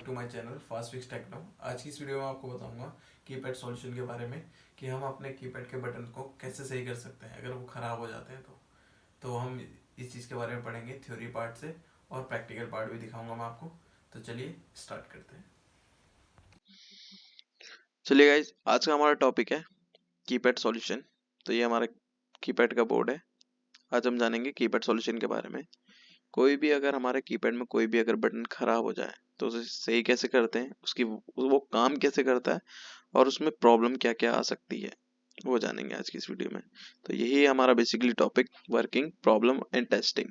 Back to my channel fast fix techno. आज की इस वीडियो में आपको बताऊंगा कीपैड सॉल्यूशन के बारे में कि हम अपने कीपैड के बटन को कैसे सही कर सकते हैं अगर वो ख़राब हो जाते हैं तो हम इस चीज़ के बारे में पढ़ेंगे थ्योरी पार्ट से, और प्रैक्टिकल पार्ट भी दिखाऊंगा मैं आपको। तो चलिए स्टार्ट करते हैं। चलिए गाइज, आज का हमारा टॉपिक है कीपैड सॉल्यूशन। तो ये हमारा कीपैड का बोर्ड है। आज हम जानेंगे कीपैड सॉल्यूशन के बारे में। कोई भी अगर हमारे कीपैड में कोई भी अगर बटन खराब हो जाए तो उसे सही कैसे करते हैं, उसकी वो काम कैसे करता है और उसमें प्रॉब्लम क्या क्या आ सकती है, वो जानेंगे आज की इस वीडियो में। तो यही है हमारा basically topic, working, problem and testing.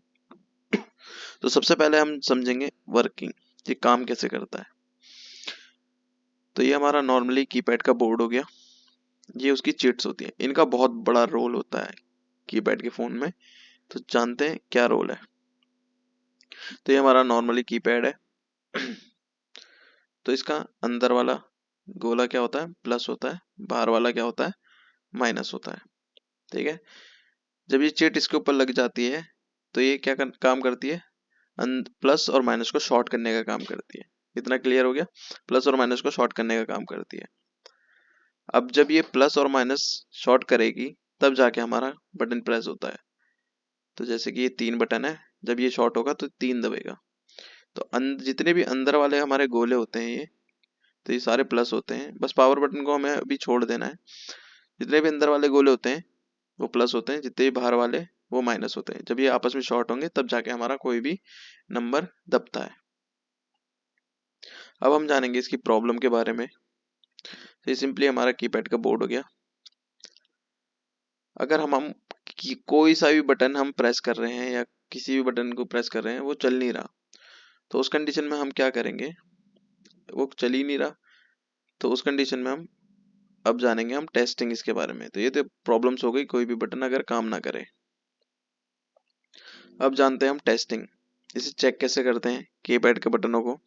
तो सबसे पहले हम समझेंगे वर्किंग, ये काम कैसे करता है। तो ये हमारा नॉर्मली कीपैड का बोर्ड हो गया, ये उसकी चिट्स होती हैं। इनका बहुत बड़ा रोल होता है कीपैड के फोन में। तो जानते हैं क्या रोल है। तो ये हमारा नॉर्मली कीपैड है। तो इसका अंदर वाला गोला क्या होता है, प्लस होता है। बाहर वाला क्या होता है, माइनस होता है। ठीक है। जब ये चिट इसके ऊपर लग जाती है तो ये क्या काम करती है, प्लस और माइनस को शॉर्ट करने का काम करती है। इतना क्लियर हो गया, प्लस और माइनस को शॉर्ट करने का काम करती है। अब जब ये प्लस और माइनस शॉर्ट करेगी तब जाके हमारा बटन प्रेस होता है। तो जैसे कि ये 3 बटन है, जब ये शॉर्ट होगा तो 3 दबेगा। तो जितने भी अंदर वाले हमारे गोले होते हैं ये, तो ये सारे प्लस होते हैं। बस पावर बटन को हमें अभी छोड़ देना है। जितने भी अंदर वाले गोले होते हैं वो प्लस होते हैं, जितने भी बाहर वाले वो माइनस होते हैं। जब ये आपस में शॉर्ट होंगे तब जाके हमारा कोई भी नंबर दबता है। अब हम जानेंगे इसकी प्रॉब्लम के बारे में। तो ये सिंपली हमारा कीपैड का बोर्ड हो गया। अगर हम कोई सा भी बटन हम प्रेस कर रहे हैं या किसी भी बटन को प्रेस कर रहे हैं, वो चल नहीं रहा, तो उस कंडीशन में हम क्या करेंगे, वो चल ही नहीं रहा, तो उस कंडीशन में हम अब जानेंगे हम टेस्टिंग इसके बारे में। तो ये तो प्रॉब्लम्स हो गई, कोई भी बटन अगर काम ना करे। अब जानते हैं हम टेस्टिंग, इसे चेक कैसे करते हैं कीपैड के बटनों को।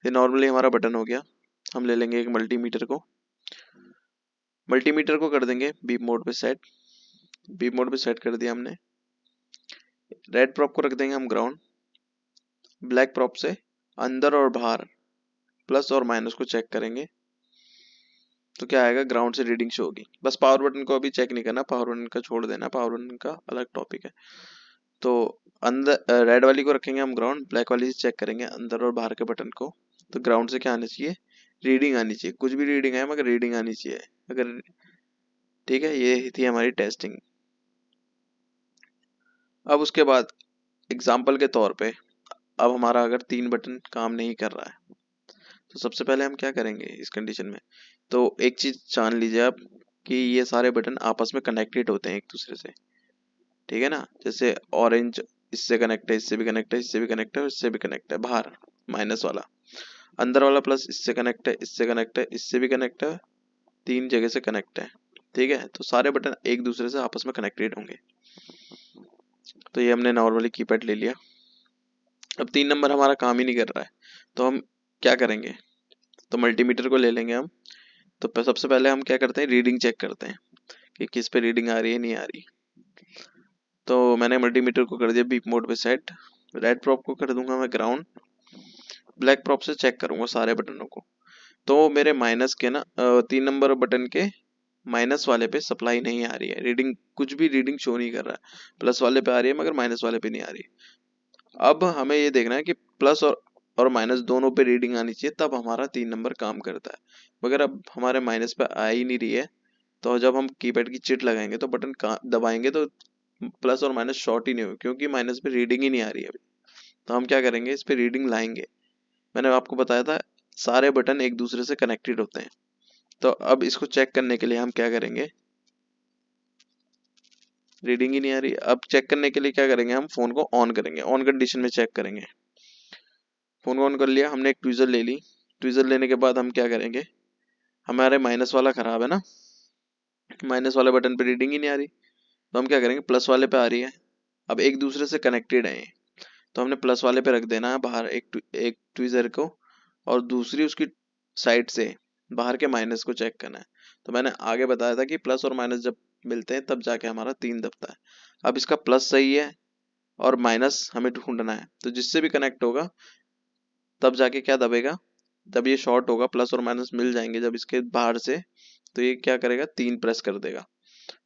ये नॉर्मली हमारा बटन हो गया। हम ले लेंगे एक मल्टीमीटर को। मल्टीमीटर को कर देंगे बीप मोड पे सेट। बीप मोड पे सेट कर दिया हमने। रेड प्रॉप को रख देंगे हम ग्राउंड। ब्लैक प्रॉप से अंदर और बाहर प्लस और माइनस को चेक करेंगे तो क्या आएगा, ग्राउंड से रीडिंग शो होगी। बस पावर बटन को अभी चेक नहीं करना, पावर बटन का छोड़ देना, पावर बटन का अलग टॉपिक है। तो अंदर रेड वाली को रखेंगे हम ग्राउंड, ब्लैक वाली से चेक करेंगे अंदर और बाहर के बटन को। तो ग्राउंड से क्या आना चाहिए, रीडिंग आनी चाहिए। कुछ भी रीडिंग आए मगर रीडिंग आनी चाहिए अगर। ठीक है, ये थी हमारी टेस्टिंग। अब उसके बाद एग्जाम्पल के तौर पे, अब हमारा अगर 3 बटन काम नहीं कर रहा है तो सबसे पहले हम क्या करेंगे इस कंडीशन में। तो एक चीज जान लीजिए आप कि ये सारे बटन आपस में कनेक्टेड होते हैं एक दूसरे से। ठीक है ना, जैसे ऑरेंज इससे कनेक्ट है, इससे भी कनेक्ट है, इससे भी कनेक्ट है, इससे भी कनेक्ट है। बाहर माइनस वाला, अंदर वाला प्लस इससे कनेक्ट है, इससे कनेक्ट है, इससे भी कनेक्ट है, 3 जगह से कनेक्ट है। ठीक है, तो सारे बटन एक दूसरे से आपस में कनेक्टेड होंगे। तो ये हमने नॉर्मली कीपैड ले लिया। अब 3 नंबर हमारा काम ही नहीं कर रहा है तो हम क्या करेंगे, तो मल्टीमीटर को ले लेंगे हम। तो सबसे पहले हम क्या करते हैं, रीडिंग चेक करते हैं कि किस पे रीडिंग आ रही है, नहीं आ रही। तो मैंने मल्टीमीटर को कर दिया बीप मोड पे सेट। रेड प्रॉप को कर दूंगा मैं ग्राउंड। ब्लैक प्रॉप से चेक करूंगा सारे बटनों को। तो मेरे माइनस के ना 3 नंबर बटन के माइनस वाले पे सप्लाई नहीं आ रही है, रीडिंग कुछ भी रीडिंग शो नहीं कर रहा है। प्लस वाले पे आ रही है मगर माइनस वाले पे नहीं आ रही। अब हमें ये देखना है कि प्लस और माइनस दोनों पे रीडिंग आनी चाहिए, तब हमारा 3 नंबर काम करता है। मगर अब हमारे माइनस पे आ ही नहीं रही है, तो जब हम कीपैड की चिट लगाएंगे तो बटन दबाएंगे तो प्लस और माइनस शॉर्ट ही नहीं होगी, क्योंकि माइनस पे रीडिंग ही नहीं आ रही है अभी। तो हम क्या करेंगे, इस पे रीडिंग लाएंगे। मैंने आपको बताया था सारे बटन एक दूसरे से कनेक्टेड होते हैं। तो अब इसको चेक करने के लिए हम क्या करेंगे, रीडिंग ही नहीं आ रही, अब चेक करने के लिए क्या करेंगे, हम फोन को ऑन करेंगे, ऑन कंडीशन में चेक करेंगे। फोन को ऑन कर लिया हमने, एक ट्वीजर ले ली। ट्वीजर लेने के बाद हम क्या करेंगे, हमारे माइनस वाला खराब है ना, माइनस वाले बटन पे रीडिंग ही नहीं आ रही, तो हम क्या करेंगे, प्लस वाले पे आ रही है। अब एक दूसरे से कनेक्टेड है ये, तो हमने प्लस वाले पे रख देना है बाहर एक ट्वीजर को, और दूसरी उसकी साइड से बाहर के माइनस को चेक करना है। तो मैंने आगे बताया था कि प्लस और माइनस जब मिलते हैं तब जाके हमारा 3 दबता है। अब इसका प्लस सही है और माइनस हमें ढूंढना है, तो जिससे भी कनेक्ट होगा तब जाके क्या दबेगा, जब ये शॉर्ट होगा, प्लस और माइनस मिल जाएंगे जब इसके बाहर से, तो ये क्या करेगा, 3 प्रेस कर देगा।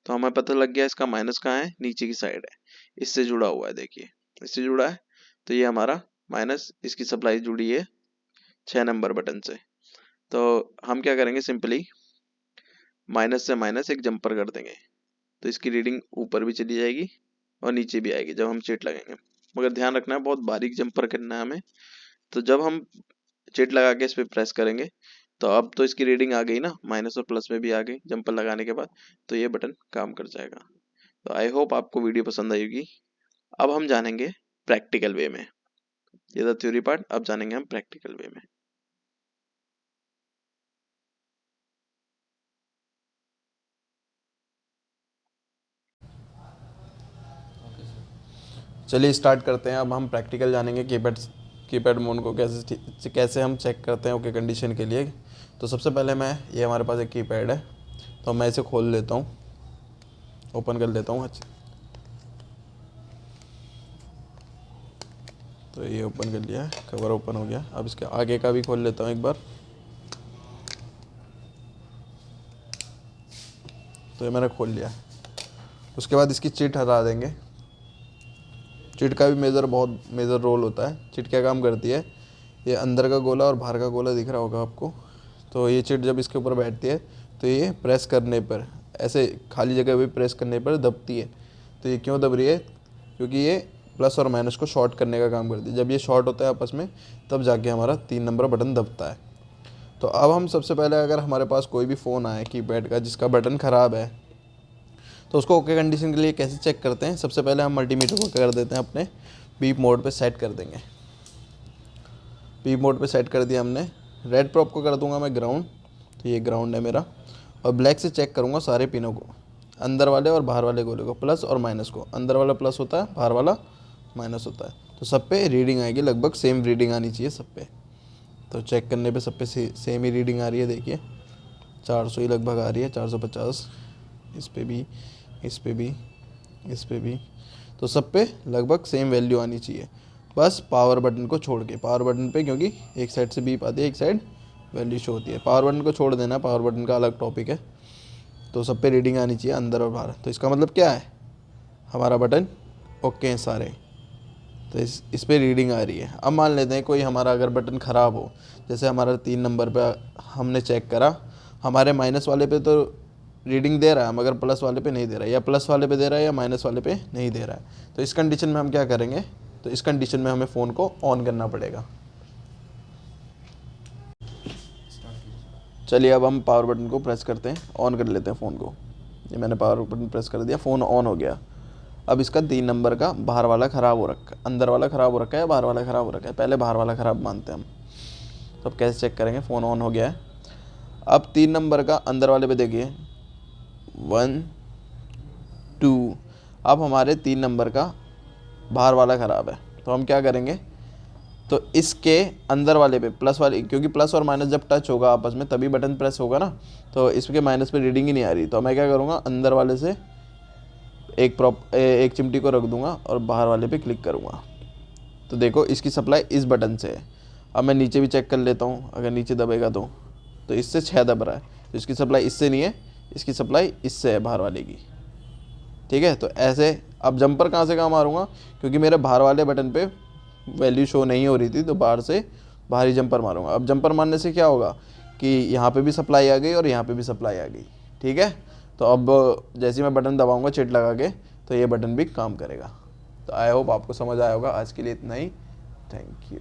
तो हमें पता लग गया इसका माइनस कहाँ है, नीचे की साइड है, इससे जुड़ा हुआ है, देखिए इससे जुड़ा है। तो ये हमारा माइनस, इसकी सप्लाई जुड़ी है 6 नंबर बटन से। तो हम क्या करेंगे, सिंपली माइनस से माइनस एक जंपर कर देंगे, तो इसकी रीडिंग ऊपर भी चली जाएगी और नीचे भी आएगी जब हम चिट लगाएंगे। मगर ध्यान रखना है, बहुत बारीक जंपर करना है हमें। तो जब हम चिट लगा के इस पर प्रेस करेंगे, तो अब तो इसकी रीडिंग आ गई ना, माइनस और प्लस में भी आ गई जंपर लगाने के बाद, तो ये बटन काम कर जाएगा। तो आई होप आपको वीडियो पसंद आएगी। अब हम जानेंगे प्रैक्टिकल वे में, ये था थ्योरी पार्ट, अब जानेंगे हम प्रैक्टिकल वे में। चलिए स्टार्ट करते हैं। अब हम प्रैक्टिकल जानेंगे कीपैड मोड को कैसे हम चेक करते हैं ओके कंडीशन के लिए। तो सबसे पहले ये हमारे पास एक कीपैड है, तो मैं इसे खोल लेता हूँ, ओपन कर लेता हूँ। अच्छा, तो ये ओपन कर लिया, कवर ओपन हो गया। अब इसके आगे का भी खोल लेता हूँ एक बार। तो ये मैंने खोल लिया। उसके बाद इसकी चिट हटा देंगे। चिट का भी बहुत मेजर रोल होता है। चिट क्या काम करती है, ये अंदर का गोला और बाहर का गोला दिख रहा होगा आपको। तो ये चिट जब इसके ऊपर बैठती है तो ये प्रेस करने पर, ऐसे खाली जगह पे प्रेस करने पर दबती है। तो ये क्यों दब रही है, क्योंकि ये प्लस और माइनस को शॉर्ट करने का काम करती है। जब ये शॉर्ट होता है आपस में, तब जाके हमारा 3 नंबर बटन दबता है। तो अब हम सबसे पहले, अगर हमारे पास कोई भी फ़ोन आए कीपैड का जिसका बटन ख़राब है, तो उसको ओके कंडीशन के लिए कैसे चेक करते हैं। सबसे पहले हम मल्टीमीटर को कर देते हैं अपने बीप मोड पे सेट कर देंगे। बीप मोड पे सेट कर दिया हमने। रेड प्रॉप को कर दूंगा मैं ग्राउंड, तो ये ग्राउंड है मेरा। और ब्लैक से चेक करूंगा सारे पिनों को, अंदर वाले और बाहर वाले गोले को, प्लस और माइनस को। अंदर वाला प्लस होता है, बाहर वाला माइनस होता है। तो सब पे रीडिंग आएगी, लगभग सेम रीडिंग आनी चाहिए सब पे। तो चेक करने पे सब पे सेम ही रीडिंग आ रही है। देखिए 400 ही लगभग आ रही है, 450। इस पे भी, इस पे भी, इस पे भी। तो सब पे लगभग सेम वैल्यू आनी चाहिए, बस पावर बटन को छोड़ के। पावर बटन पे क्योंकि एक साइड से बीप आती है, एक साइड वैल्यू शो होती है। पावर बटन को छोड़ देना, पावर बटन का अलग टॉपिक है। तो सब पे रीडिंग आनी चाहिए अंदर और बाहर। तो इसका मतलब क्या है, हमारा बटन ओके हैं सारे। तो इस पे रीडिंग आ रही है। अब मान लेते हैं कोई हमारा अगर बटन ख़राब हो, जैसे हमारा 3 नंबर पे हमने चेक करा, हमारे माइनस वाले पे तो रीडिंग दे रहा है मगर प्लस वाले पे नहीं दे रहा है, या प्लस वाले पे दे रहा है या माइनस वाले पे नहीं दे रहा है। तो इस कंडीशन में हम क्या करेंगे, तो इस कंडीशन में हमें फ़ोन को ऑन करना पड़ेगा। चलिए अब हम पावर बटन को प्रेस करते हैं, ऑन कर लेते हैं फ़ोन को। ये मैंने पावर बटन प्रेस कर दिया, फ़ोन ऑन हो गया। अब इसका 3 नंबर का बाहर वाला ख़राब हो रखा है, अंदर वाला ख़राब हो रखा है, बाहर वाला ख़राब हो रखा है। पहले बाहर वाला ख़राब मानते हैं हम। तो अब कैसे चेक करेंगे, फ़ोन ऑन हो गया है। अब 3 नंबर का अंदर वाले पे देखिए 1 2। अब हमारे 3 नंबर का बाहर वाला ख़राब है, तो हम क्या करेंगे, तो इसके अंदर वाले पे प्लस वाले, क्योंकि प्लस और माइनस जब टच होगा आपस में तभी बटन प्रेस होगा ना। तो इसके माइनस पे रीडिंग ही नहीं आ रही, तो मैं क्या करूँगा, अंदर वाले से एक चिमटी को रख दूंगा और बाहर वाले पे क्लिक करूँगा। तो देखो इसकी सप्लाई इस बटन से है। अब मैं नीचे भी चेक कर लेता हूँ, अगर नीचे दबेगा तो इससे 6 दब रहा है, तो इसकी सप्लाई इससे नहीं है, इसकी सप्लाई इससे है बाहर वाले की। ठीक है, तो ऐसे। अब जंपर कहाँ से कहाँ मारूंगा, क्योंकि मेरे बाहर वाले बटन पे वैल्यू शो नहीं हो रही थी, तो बाहर ही जंपर मारूंगा। अब जंपर मारने से क्या होगा कि यहाँ पे भी सप्लाई आ गई और यहाँ पे भी सप्लाई आ गई। ठीक है, तो अब जैसे ही मैं बटन दबाऊंगा चिट लगा के, तो ये बटन भी काम करेगा। तो आई होप आपको समझ आया होगा। आज के लिए इतना ही, थैंक यू।